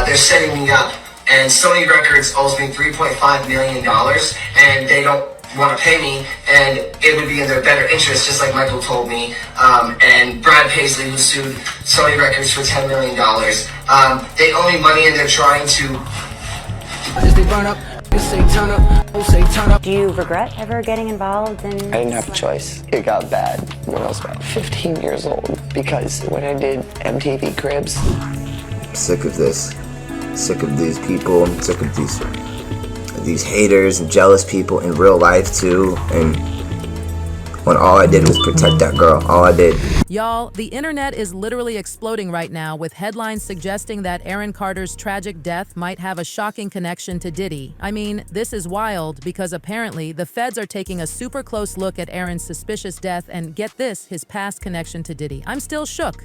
they're setting me up, and Sony Records owes me $3.5 million, and they don't want to pay me, and it would be in their better interest, just like Michael told me, and Brad Paisley, who sued Sony Records for $10 million. They owe me money, and they're trying to... Do you regret ever getting involved in... I didn't have a choice. It got bad when I was about 15 years old, because when I did MTV Cribs... I'm sick of this. Sick of these people. I'm sick of these haters and jealous people in real life too, and when all I did was protect that girl, all I did. Y'all, the internet is literally exploding right now with headlines suggesting that Aaron Carter's tragic death might have a shocking connection to Diddy. I mean, this is wild because apparently the feds are taking a super close look at Aaron's suspicious death and, get this, his past connection to Diddy. I'm still shook.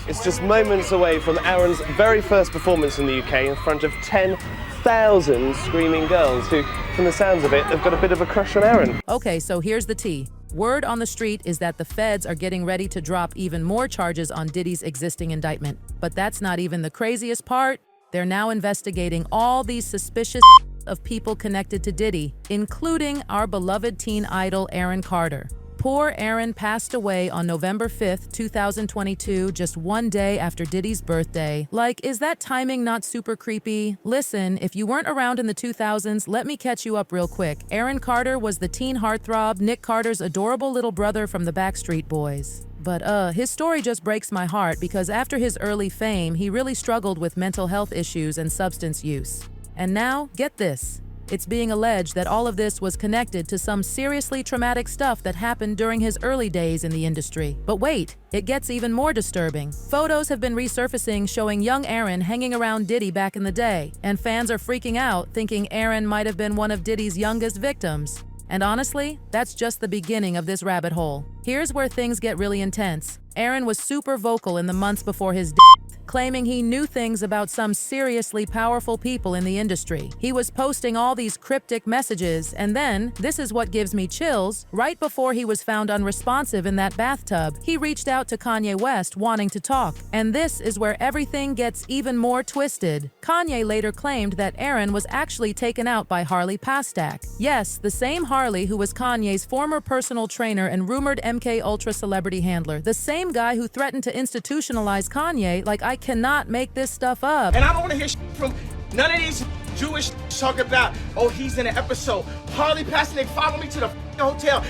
It's just moments away from Aaron's very first performance in the UK in front of 10,000 screaming girls who, from the sounds of it, have got a bit of a crush on Aaron. Okay, so here's the tea. Word on the street is that the feds are getting ready to drop even more charges on Diddy's existing indictment. But that's not even the craziest part. They're now investigating all these suspicious of people connected to Diddy, including our beloved teen idol Aaron Carter. Poor Aaron passed away on November 5th, 2022, just one day after Diddy's birthday. Like, is that timing not super creepy? Listen, if you weren't around in the 2000s, let me catch you up real quick. Aaron Carter was the teen heartthrob, Nick Carter's adorable little brother from the Backstreet Boys. But his story just breaks my heart because after his early fame, he really struggled with mental health issues and substance use. And now, get this. It's being alleged that all of this was connected to some seriously traumatic stuff that happened during his early days in the industry. But wait, it gets even more disturbing. Photos have been resurfacing showing young Aaron hanging around Diddy back in the day, and fans are freaking out, thinking Aaron might have been one of Diddy's youngest victims. And honestly, that's just the beginning of this rabbit hole. Here's where things get really intense. Aaron was super vocal in the months before his death, claiming he knew things about some seriously powerful people in the industry. He was posting all these cryptic messages, and then, this is what gives me chills, right before he was found unresponsive in that bathtub, he reached out to Kanye West wanting to talk. And this is where everything gets even more twisted. Kanye later claimed that Aaron was actually taken out by Harley Pastak. Yes, the same Harley who was Kanye's former personal trainer and rumored MK Ultra celebrity handler. The same guy who threatened to institutionalize Kanye. Like, I cannot make this stuff up. And I don't want to hear from none of these Jewish talking about, oh, he's in an episode. Harley passing, they follow me to the hotel.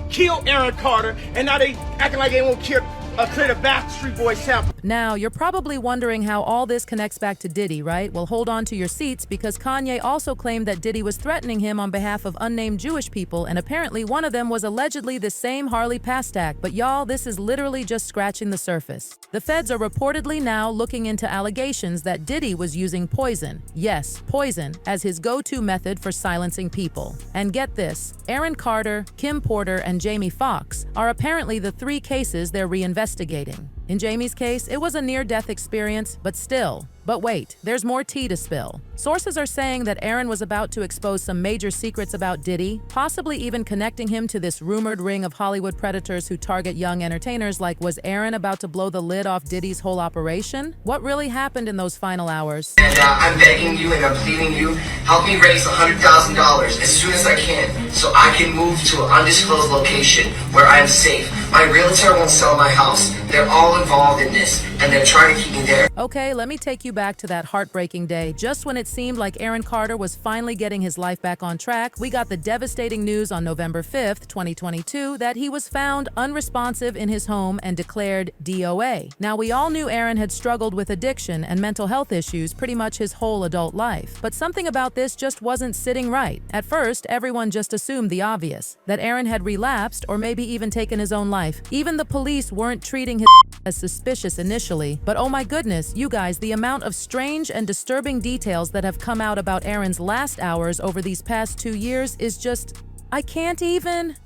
Kill Aaron Carter, and now they acting like they won't clear the Backstreet Boys sample. Now, you're probably wondering how all this connects back to Diddy, right? Well, hold on to your seats because Kanye also claimed that Diddy was threatening him on behalf of unnamed Jewish people, and apparently one of them was allegedly the same Harley Pastak. But y'all, this is literally just scratching the surface. The feds are reportedly now looking into allegations that Diddy was using poison, yes, poison, as his go-to method for silencing people. And get this, Aaron Carter, Kim Porter, and Jamie Foxx are apparently the three cases they're reinvestigating. In Jamie's case, it was a near-death experience, but still. But wait, there's more tea to spill. Sources are saying that Aaron was about to expose some major secrets about Diddy, possibly even connecting him to this rumored ring of Hollywood predators who target young entertainers. Like, was Aaron about to blow the lid off Diddy's whole operation? What really happened in those final hours? And I'm begging you and I'm pleading you, help me raise $100,000 as soon as I can so I can move to an undisclosed location where I am safe. My realtor won't sell my house. They're all involved in this, and they're trying to keep me there. Okay, let me take you back to that heartbreaking day. Just when it seemed like Aaron Carter was finally getting his life back on track, we got the devastating news on November 5th, 2022, that he was found unresponsive in his home and declared DOA. Now, we all knew Aaron had struggled with addiction and mental health issues pretty much his whole adult life. But something about this just wasn't sitting right. At first, everyone just assumed the obvious, that Aaron had relapsed or maybe even taken his own life. Even the police weren't treating his as suspicious initially. But oh my goodness, you guys, the amount of strange and disturbing details that have come out about Aaron's last hours over these past 2 years is just, I can't even.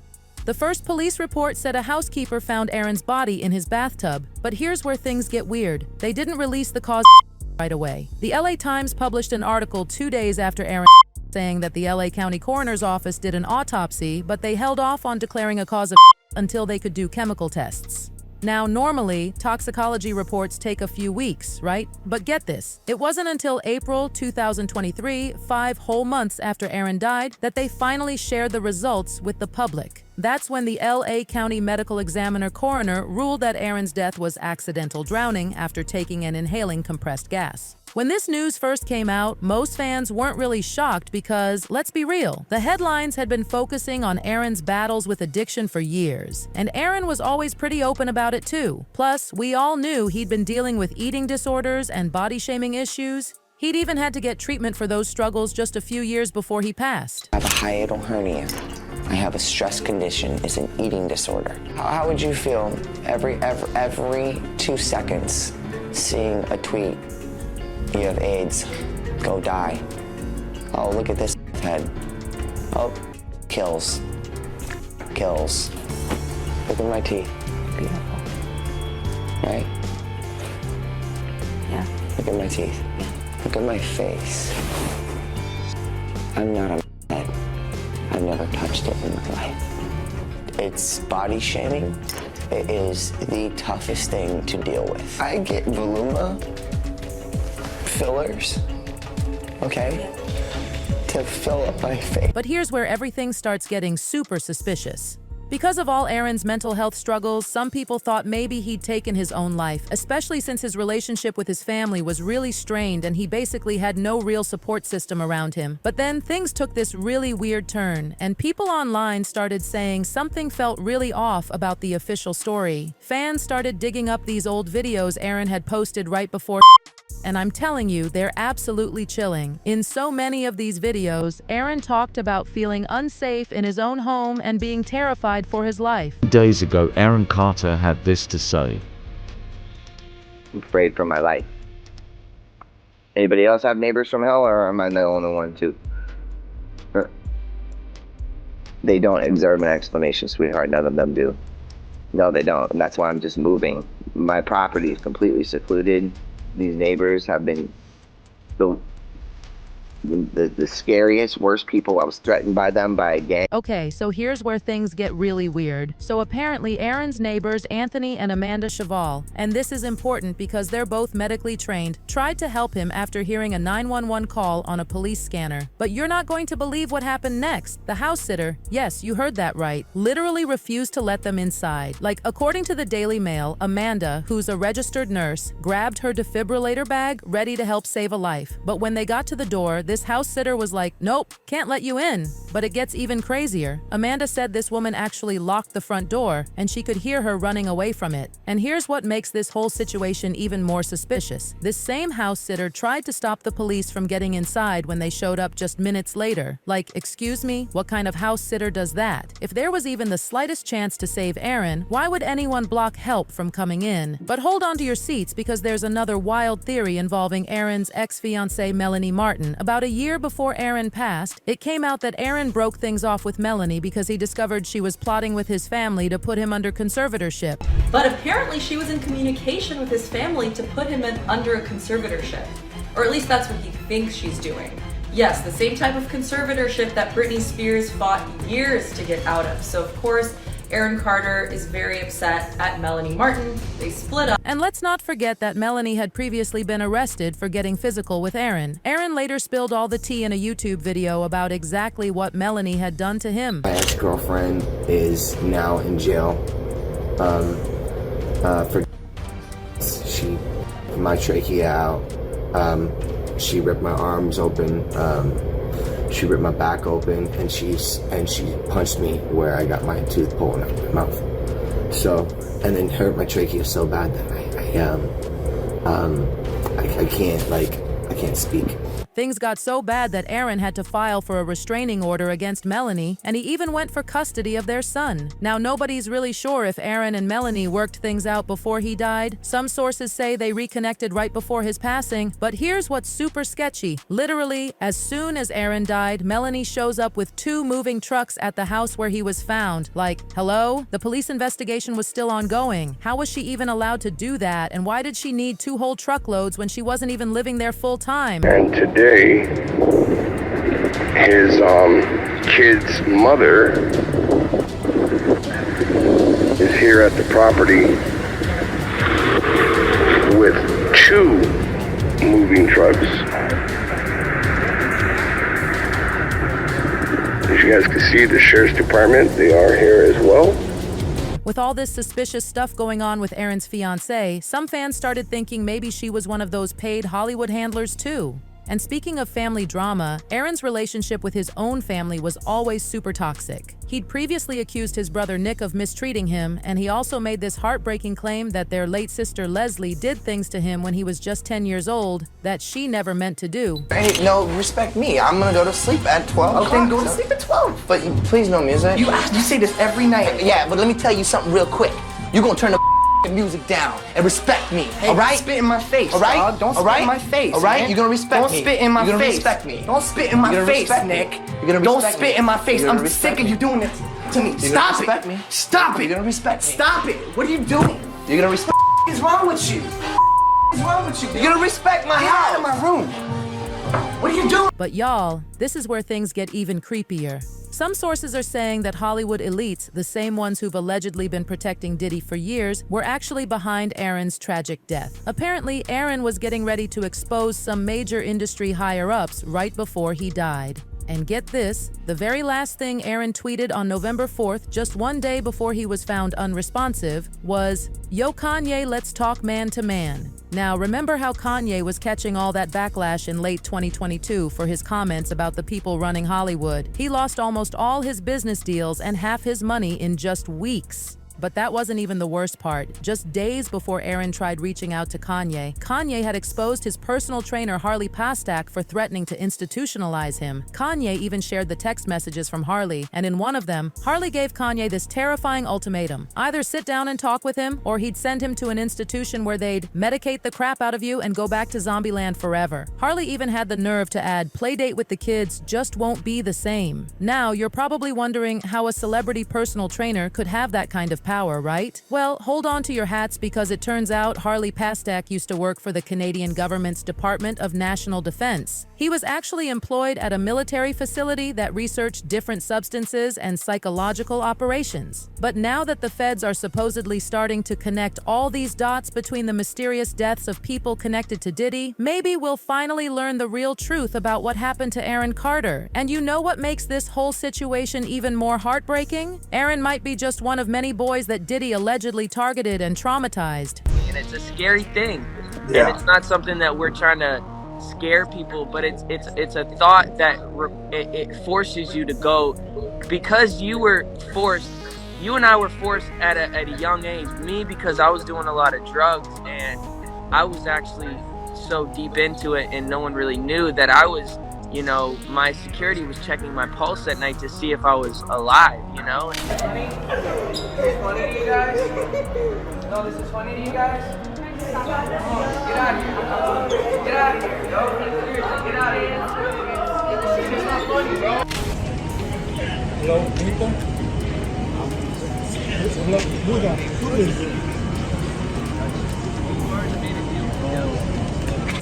The first police report said a housekeeper found Aaron's body in his bathtub, but here's where things get weird. They didn't release the cause right away. The LA Times published an article 2 days after Aaron saying that the LA County Coroner's Office did an autopsy, but they held off on declaring a cause of until they could do chemical tests. Now, normally, toxicology reports take a few weeks, right? But get this, it wasn't until April 2023, 5 whole months after Aaron died, that they finally shared the results with the public. That's when the LA County Medical Examiner coroner ruled that Aaron's death was accidental drowning after taking and inhaling compressed gas. When this news first came out, most fans weren't really shocked because, let's be real, the headlines had been focusing on Aaron's battles with addiction for years, and Aaron was always pretty open about it too. Plus, we all knew he'd been dealing with eating disorders and body-shaming issues. He'd even had to get treatment for those struggles just a few years before he passed. I have a hiatal hernia. I have a stress condition. It's an eating disorder. How would you feel every 2 seconds seeing a tweet? You have AIDS, go die. Oh, look at this head. Oh, kills. Look at my teeth. Beautiful. Right? Yeah. Look at my teeth. Look at my face. I'm not a head. I've never touched it in my life. It's body shaming. It is the toughest thing to deal with. I get voluma fillers, okay, to fill up my face. But here's where everything starts getting super suspicious. Because of all Aaron's mental health struggles, some people thought maybe he'd taken his own life, especially since his relationship with his family was really strained and he basically had no real support system around him. But then things took this really weird turn, and people online started saying something felt really off about the official story. Fans started digging up these old videos Aaron had posted right before, and I'm telling you, they're absolutely chilling. In so many of these videos, Aaron talked about feeling unsafe in his own home and being terrified for his life. Days ago, Aaron Carter had this to say. I'm afraid for my life. Anybody else have neighbors from hell, or am I the only one too? They don't deserve an explanation, sweetheart. None of them do. No, they don't. And that's why I'm just moving. My property is completely secluded. These neighbors have been the scariest, worst people. I was threatened by them by a gang. Okay, so here's where things get really weird. So apparently Aaron's neighbors, Anthony and Amanda Cheval, and this is important because they're both medically trained, tried to help him after hearing a 911 call on a police scanner. But you're not going to believe what happened next. The house sitter, yes, you heard that right, literally refused to let them inside. Like, according to the Daily Mail, Amanda, who's a registered nurse, grabbed her defibrillator bag, ready to help save a life. But when they got to the door, this house sitter was like, nope, can't let you in. But it gets even crazier. Amanda said this woman actually locked the front door, and she could hear her running away from it. And here's what makes this whole situation even more suspicious. This same house sitter tried to stop the police from getting inside when they showed up just minutes later. Like, excuse me, what kind of house sitter does that? If there was even the slightest chance to save Aaron, why would anyone block help from coming in? But hold on to your seats, because there's another wild theory involving Aaron's ex-fiancée Melanie Martin. About a year before Aaron passed, it came out that Aaron broke things off with Melanie because he discovered she was plotting with his family to put him under conservatorship. But apparently she was in communication with his family to put him under a conservatorship. Or at least that's what he thinks she's doing. Yes, the same type of conservatorship that Britney Spears fought years to get out of. So of course, Aaron Carter is very upset at Melanie Martin. They split up. And let's not forget that Melanie had previously been arrested for getting physical with Aaron. Aaron later spilled all the tea in a YouTube video about exactly what Melanie had done to him. My ex-girlfriend is now in jail for she ripped my trachea out. She ripped my arms open. She ripped my back open, and she punched me where I got my tooth pulling out of my mouth. So, and then hurt my trachea so bad that I can't speak. Things got so bad that Aaron had to file for a restraining order against Melanie, and he even went for custody of their son. Now, nobody's really sure if Aaron and Melanie worked things out before he died. Some sources say they reconnected right before his passing, but here's what's super sketchy. Literally, as soon as Aaron died, Melanie shows up with 2 moving trucks at the house where he was found. Like, hello? The police investigation was still ongoing. How was she even allowed to do that, and why did she need 2 whole truckloads when she wasn't even living there full time? And today, his kid's mother is here at the property 2 moving trucks. As you guys can see, the sheriff's department, they are here as well. With all this suspicious stuff going on with Aaron's fiancée, some fans started thinking maybe she was one of those paid Hollywood handlers too. And speaking of family drama, Aaron's relationship with his own family was always super toxic. He'd previously accused his brother Nick of mistreating him, and he also made this heartbreaking claim that their late sister Leslie did things to him when he was just 10 years old that she never meant to do. Hey, no, respect me. I'm gonna go to sleep at 12. Oh, then go to sleep at 12. But please, no music. You say this every night. Yeah, but let me tell you something real quick. You're gonna turn the music down and respect me, Hey, all right? Spit in my face, all right? dog. Don't spit in my face, all right? man. You're gonna respect Don't me. spit in my You're gonna face. respect me. Don't spit in my You're gonna face, respect me. Nick. You're gonna Don't respect spit me. in my face. You're gonna I'm sick respect of me. you doing this to me. You're gonna Stop respect it. me. Stop it. You're gonna respect me. Stop it. What are you doing? You're gonna respect. What is wrong with you? What is wrong with you? You're gonna respect my Get house. out of my room. What are you doing? But y'all, this is where things get even creepier. Some sources are saying that Hollywood elites, the same ones who've allegedly been protecting Diddy for years, were actually behind Aaron's tragic death. Apparently, Aaron was getting ready to expose some major industry higher-ups right before he died. And get this, the very last thing Aaron tweeted on November 4th, just one day before he was found unresponsive, was, "Yo Kanye, let's talk man to man." Now, remember how Kanye was catching all that backlash in late 2022 for his comments about the people running Hollywood? He lost almost all his business deals and half his money in just weeks. But that wasn't even the worst part. Just days before Aaron tried reaching out to Kanye, Kanye had exposed his personal trainer Harley Pastak for threatening to institutionalize him. Kanye even shared the text messages from Harley, and in one of them, Harley gave Kanye this terrifying ultimatum. Either sit down and talk with him, or he'd send him to an institution where they'd medicate the crap out of you and go back to Zombieland forever. Harley even had the nerve to add, "Playdate with the kids just won't be the same." Now, you're probably wondering how a celebrity personal trainer could have that kind of power, right? Well, hold on to your hats because it turns out Harley Pastak used to work for the Canadian government's Department of National Defense. He was actually employed at a military facility that researched different substances and psychological operations. But now that the feds are supposedly starting to connect all these dots between the mysterious deaths of people connected to Diddy, maybe we'll finally learn the real truth about what happened to Aaron Carter. And you know what makes this whole situation even more heartbreaking? Aaron might be just one of many boys that Diddy allegedly targeted and traumatized. And it's a scary thing. Yeah. And it's not something that we're trying to scare people, but it's a thought that it forces you to go, because you and I were forced at a young age. Me, because I was doing a lot of drugs, and I was actually so deep into it, and no one really knew that I was, my security was checking my pulse at night to see if I was alive, Funny? Is this funny to you guys? No, this is funny to you guys? Get out of here. Get out of here, yo. Seriously, get out of here. It's not funny, bro. Hello,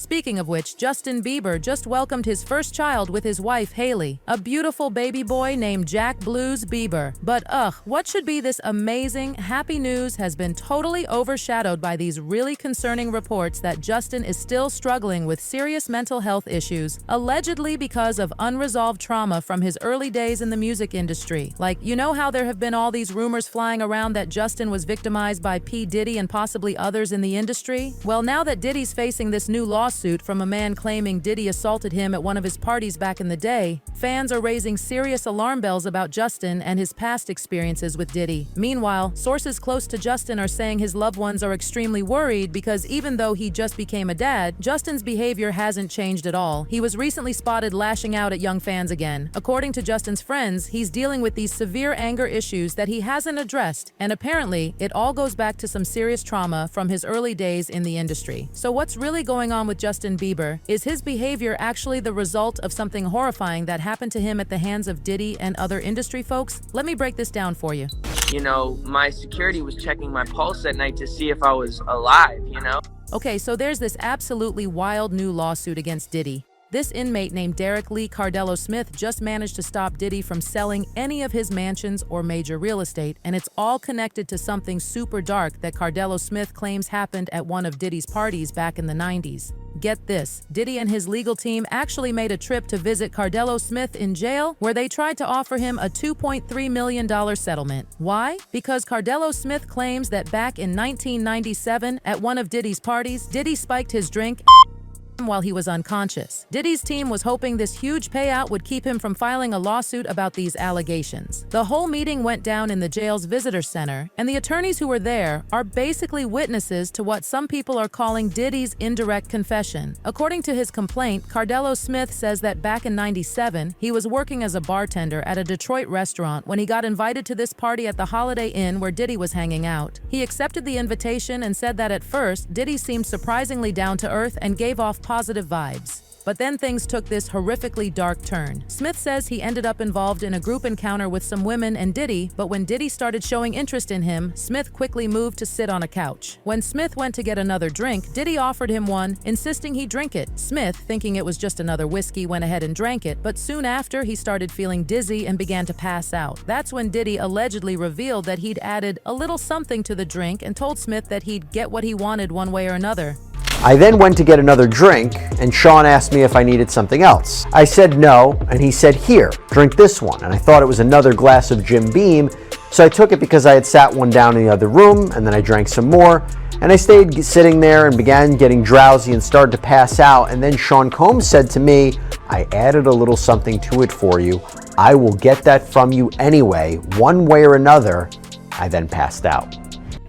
Speaking of which, Justin Bieber just welcomed his first child with his wife, Hailey, a beautiful baby boy named Jack Blues Bieber. But what should be this amazing, happy news has been totally overshadowed by these really concerning reports that Justin is still struggling with serious mental health issues, allegedly because of unresolved trauma from his early days in the music industry. Like, you know how there have been all these rumors flying around that Justin was victimized by P. Diddy and possibly others in the industry? Well, now that Diddy's facing this new lawsuit from a man claiming Diddy assaulted him at one of his parties back in the day, fans are raising serious alarm bells about Justin and his past experiences with Diddy. Meanwhile, sources close to Justin are saying his loved ones are extremely worried because even though he just became a dad, Justin's behavior hasn't changed at all. He was recently spotted lashing out at young fans again. According to Justin's friends, he's dealing with these severe anger issues that he hasn't addressed, and apparently, it all goes back to some serious trauma from his early days in the industry. So what's really going on with Justin Bieber? Is his behavior actually the result of something horrifying that happened to him at the hands of Diddy and other industry folks? Let me break this down for you. My security was checking my pulse at night to see if I was alive, Okay, so there's this absolutely wild new lawsuit against Diddy. This inmate named Derek Lee Cardello Smith just managed to stop Diddy from selling any of his mansions or major real estate, and it's all connected to something super dark that Cardello Smith claims happened at one of Diddy's parties back in the 90s. Get this, Diddy and his legal team actually made a trip to visit Cardello Smith in jail, where they tried to offer him a $2.3 million settlement. Why? Because Cardello Smith claims that back in 1997, at one of Diddy's parties, Diddy spiked his drink while he was unconscious. Diddy's team was hoping this huge payout would keep him from filing a lawsuit about these allegations. The whole meeting went down in the jail's visitor center, and the attorneys who were there are basically witnesses to what some people are calling Diddy's indirect confession. According to his complaint, Cardello Smith says that back in '97, he was working as a bartender at a Detroit restaurant when he got invited to this party at the Holiday Inn where Diddy was hanging out. He accepted the invitation and said that at first, Diddy seemed surprisingly down to earth and gave off positive vibes. But then things took this horrifically dark turn. Smith says he ended up involved in a group encounter with some women and Diddy, but when Diddy started showing interest in him, Smith quickly moved to sit on a couch. When Smith went to get another drink, Diddy offered him one, insisting he drink it. Smith, thinking it was just another whiskey, went ahead and drank it, but soon after, he started feeling dizzy and began to pass out. That's when Diddy allegedly revealed that he'd added a little something to the drink and told Smith that he'd get what he wanted one way or another. I then went to get another drink, and Sean asked me if I needed something else. I said no, and he said, "Here, drink this one." And I thought it was another glass of Jim Beam, so I took it because I had sat one down in the other room, and then I drank some more, and I stayed sitting there and began getting drowsy and started to pass out. And then Sean Combs said to me, "I added a little something to it for you. I will get that from you anyway, one way or another." I then passed out.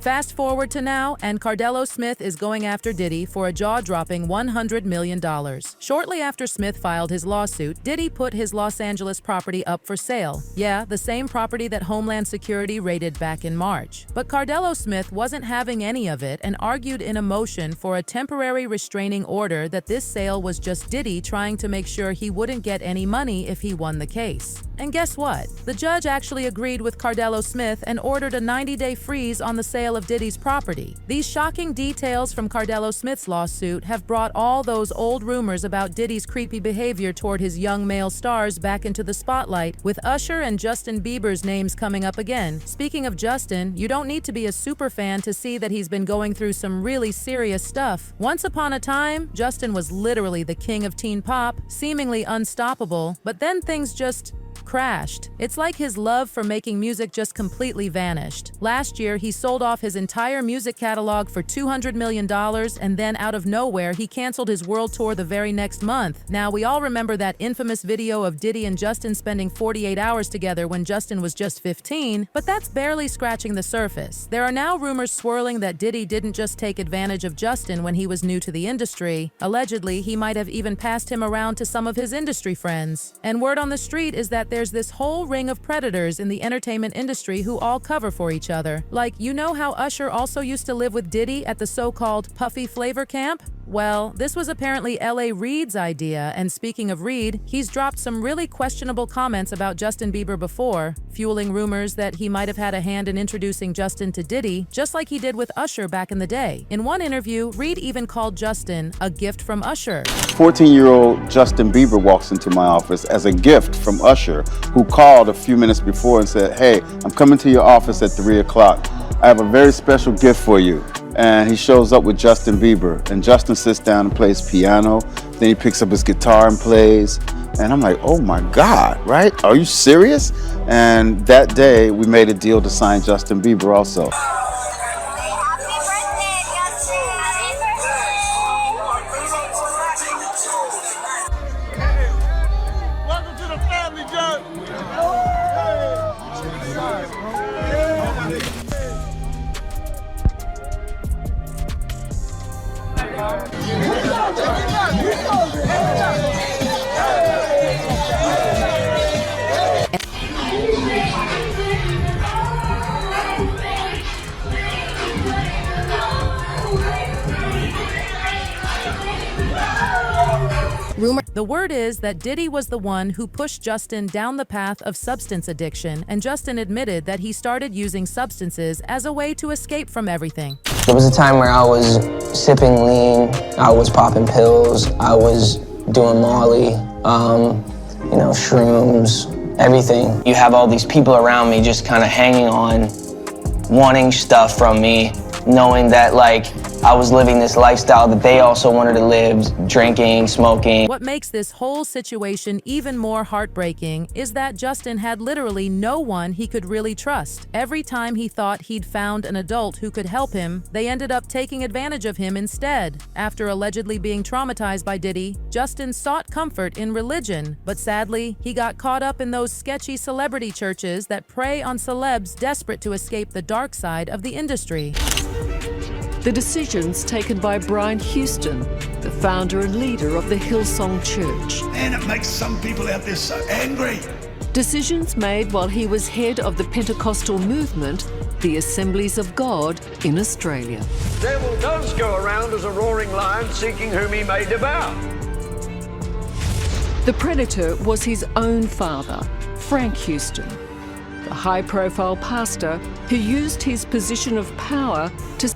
Fast forward to now, and Cardello Smith is going after Diddy for a jaw-dropping $100 million. Shortly after Smith filed his lawsuit, Diddy put his Los Angeles property up for sale. Yeah, the same property that Homeland Security raided back in March. But Cardello Smith wasn't having any of it and argued in a motion for a temporary restraining order that this sale was just Diddy trying to make sure he wouldn't get any money if he won the case. And guess what? The judge actually agreed with Cardello Smith and ordered a 90-day freeze on the sale of Diddy's property. These shocking details from Cardello Smith's lawsuit have brought all those old rumors about Diddy's creepy behavior toward his young male stars back into the spotlight, with Usher and Justin Bieber's names coming up again. Speaking of Justin, you don't need to be a super fan to see that he's been going through some really serious stuff. Once upon a time, Justin was literally the king of teen pop, seemingly unstoppable, but then things just crashed. It's like his love for making music just completely vanished. Last year, he sold off his entire music catalog for $200 million, and then out of nowhere, he canceled his world tour the very next month. Now, we all remember that infamous video of Diddy and Justin spending 48 hours together when Justin was just 15, but that's barely scratching the surface. There are now rumors swirling that Diddy didn't just take advantage of Justin when he was new to the industry. Allegedly, he might have even passed him around to some of his industry friends. And word on the street is that there's this whole ring of predators in the entertainment industry who all cover for each other. Like, you know how Usher also used to live with Diddy at the so-called Puffy Flavor Camp? Well, this was apparently L.A. Reid's idea, and speaking of Reid, he's dropped some really questionable comments about Justin Bieber before, fueling rumors that he might have had a hand in introducing Justin to Diddy, just like he did with Usher back in the day. In one interview, Reid even called Justin a gift from Usher. 14-year-old Justin Bieber walks into my office as a gift from Usher, who called a few minutes before and said, "Hey, I'm coming to your office at 3 o'clock. I have a very special gift for you." And he shows up with Justin Bieber, and Justin sits down and plays piano. Then he picks up his guitar and plays. And I'm like, oh my God, right? Are you serious? And that day we made a deal to sign Justin Bieber also. Welcome to the family, John. The word is that Diddy was the one who pushed Justin down the path of substance addiction, and Justin admitted that he started using substances as a way to escape from everything. There was a time where I was sipping lean, I was popping pills, I was doing Molly, you know, shrooms, everything. You have all these people around me just kind of hanging on, wanting stuff from me, knowing that like I was living this lifestyle that they also wanted to live, drinking, smoking. What makes this whole situation even more heartbreaking is that Justin had literally no one he could really trust. Every time he thought he'd found an adult who could help him, they ended up taking advantage of him instead. After allegedly being traumatized by Diddy, Justin sought comfort in religion, but sadly, he got caught up in those sketchy celebrity churches that prey on celebs desperate to escape the dark side of the industry. The decisions taken by Brian Houston, the founder and leader of the Hillsong Church. Man, it makes some people out there so angry. Decisions made while he was head of the Pentecostal movement, the Assemblies of God in Australia. The devil does go around as a roaring lion seeking whom he may devour. The predator was his own father, Frank Houston, the high-profile pastor who used his position of power to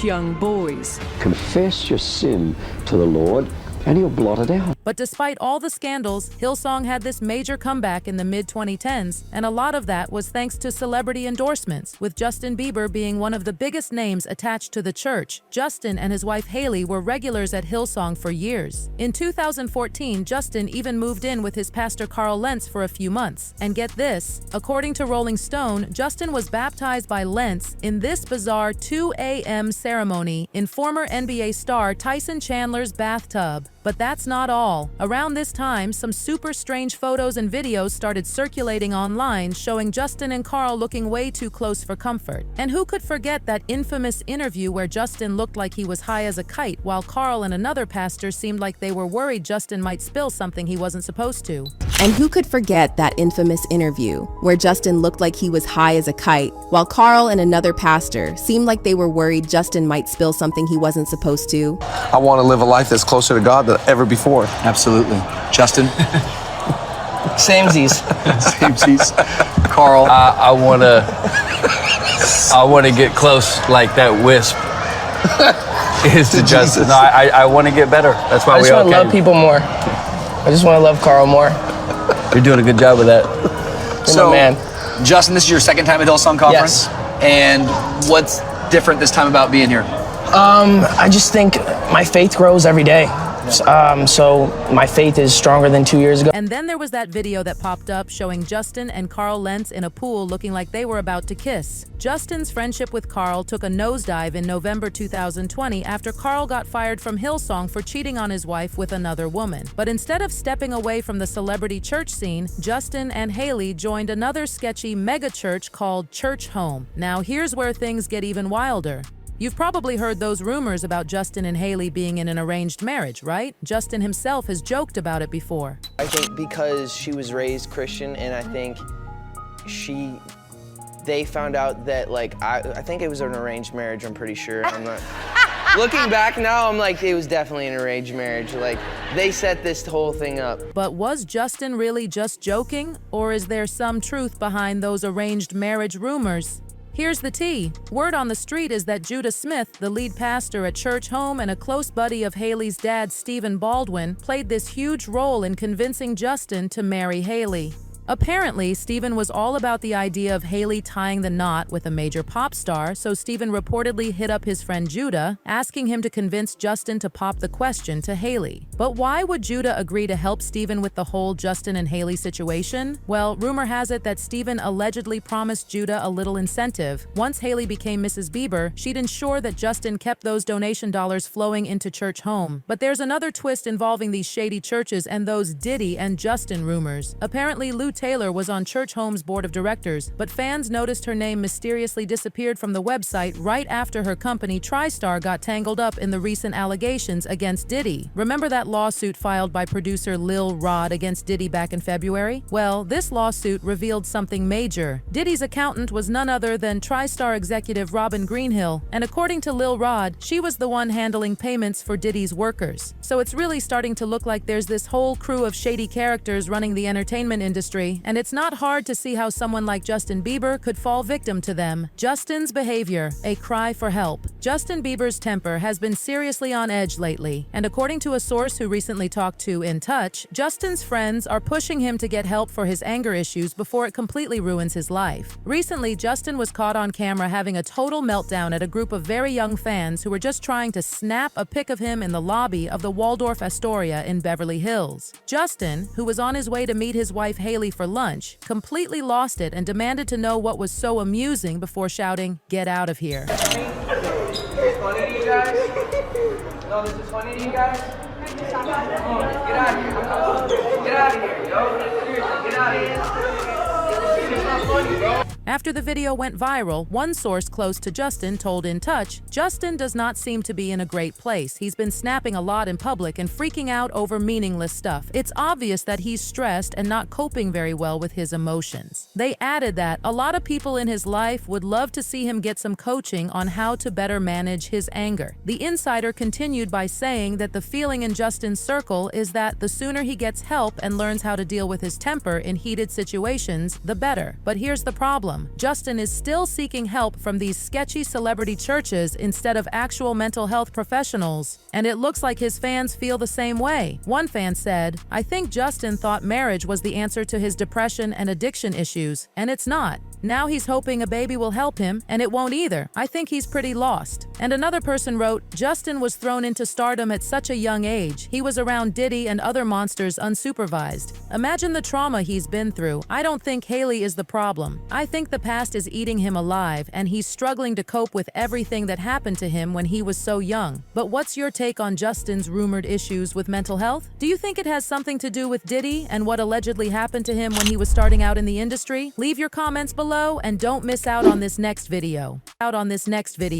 young boys. Confess your sin to the Lord and he'll blot it out. But despite all the scandals, Hillsong had this major comeback in the mid-2010s, and a lot of that was thanks to celebrity endorsements, with Justin Bieber being one of the biggest names attached to the church. Justin and his wife Hailey were regulars at Hillsong for years. In 2014, Justin even moved in with his pastor Carl Lentz for a few months. And get this, according to Rolling Stone, Justin was baptized by Lentz in this bizarre 2 a.m. ceremony in former NBA star Tyson Chandler's bathtub. But that's not all. Around this time, some super strange photos and videos started circulating online showing Justin and Carl looking way too close for comfort. And who could forget that infamous interview where Justin looked like he was high as a kite while Carl and another pastor seemed like they were worried Justin might spill something he wasn't supposed to? And who could forget that infamous interview where Justin looked like he was high as a kite while Carl and another pastor seemed like they were worried Justin might spill something he wasn't supposed to? I want to live a life that's closer to God than ever before. Absolutely. Justin? Samesies. Samesies. Carl. I want to get close like that wisp is to Justin. No, I want to get better. That's why I just want to love people more. I just want to love Carl more. You're doing a good job with that. So, man. Justin, this is your second time at Hillsong Conference? Yes. And what's different this time about being here? I just think my faith grows every day. So my faith is stronger than 2 years ago. And then there was that video that popped up showing Justin and Carl Lentz in a pool looking like they were about to kiss. Justin's friendship with Carl took a nosedive in November 2020 after Carl got fired from Hillsong for cheating on his wife with another woman. But instead of stepping away from the celebrity church scene, Justin and Hailey joined another sketchy mega church called Church Home. Now here's where things get even wilder. You've probably heard those rumors about Justin and Hailey being in an arranged marriage, right? Justin himself has joked about it before. I think because she was raised Christian, and I think they found out that, like, I think it was an arranged marriage, I'm pretty sure. I'm not. Looking back now, I'm like, it was definitely an arranged marriage. Like, they set this whole thing up. But was Justin really just joking? Or is there some truth behind those arranged marriage rumors? Here's the tea. Word on the street is that Judah Smith, the lead pastor at Church Home and a close buddy of Hailey's dad, Stephen Baldwin, played this huge role in convincing Justin to marry Hailey. Apparently, Stephen was all about the idea of Hailey tying the knot with a major pop star, so Stephen reportedly hit up his friend Judah, asking him to convince Justin to pop the question to Hailey. But why would Judah agree to help Stephen with the whole Justin and Hailey situation? Well, rumor has it that Stephen allegedly promised Judah a little incentive. Once Hailey became Mrs. Bieber, she'd ensure that Justin kept those donation dollars flowing into Church Home. But there's another twist involving these shady churches and those Diddy and Justin rumors. Apparently, Lou Taylor was on Church Home's board of directors, but fans noticed her name mysteriously disappeared from the website right after her company TriStar got tangled up in the recent allegations against Diddy. Remember that lawsuit filed by producer Lil Rod against Diddy back in February? Well, this lawsuit revealed something major. Diddy's accountant was none other than TriStar executive Robin Greenhill, and according to Lil Rod, she was the one handling payments for Diddy's workers. So it's really starting to look like there's this whole crew of shady characters running the entertainment industry story, and it's not hard to see how someone like Justin Bieber could fall victim to them. Justin's behavior, a cry for help. Justin Bieber's temper has been seriously on edge lately, and according to a source who recently talked to In Touch, Justin's friends are pushing him to get help for his anger issues before it completely ruins his life. Recently, Justin was caught on camera having a total meltdown at a group of very young fans who were just trying to snap a pic of him in the lobby of the Waldorf Astoria in Beverly Hills. Justin, who was on his way to meet his wife Haley for lunch, completely lost it and demanded to know what was so amusing before shouting, "Get out of here." This is funny to you guys? No, this is funny to you guys? Come on, get out of here. Get out of here, yo. Seriously, get out of here. It's not funny, bro. After the video went viral, one source close to Justin told In Touch, Justin does not seem to be in a great place. He's been snapping a lot in public and freaking out over meaningless stuff. It's obvious that he's stressed and not coping very well with his emotions. They added that a lot of people in his life would love to see him get some coaching on how to better manage his anger. The insider continued by saying that the feeling in Justin's circle is that the sooner he gets help and learns how to deal with his temper in heated situations, the better. But here's the problem. Justin is still seeking help from these sketchy celebrity churches instead of actual mental health professionals, and it looks like his fans feel the same way. One fan said, "I think Justin thought marriage was the answer to his depression and addiction issues, and it's not. Now he's hoping a baby will help him, and it won't either. I think he's pretty lost." And another person wrote, "Justin was thrown into stardom at such a young age. He was around Diddy and other monsters unsupervised. Imagine the trauma he's been through. I don't think Haley is the problem. I think the past is eating him alive, and he's struggling to cope with everything that happened to him when he was so young." But what's your take on Justin's rumored issues with mental health? Do you think it has something to do with Diddy and what allegedly happened to him when he was starting out in the industry? Leave your comments below and don't miss out on this next video. Out on this next video.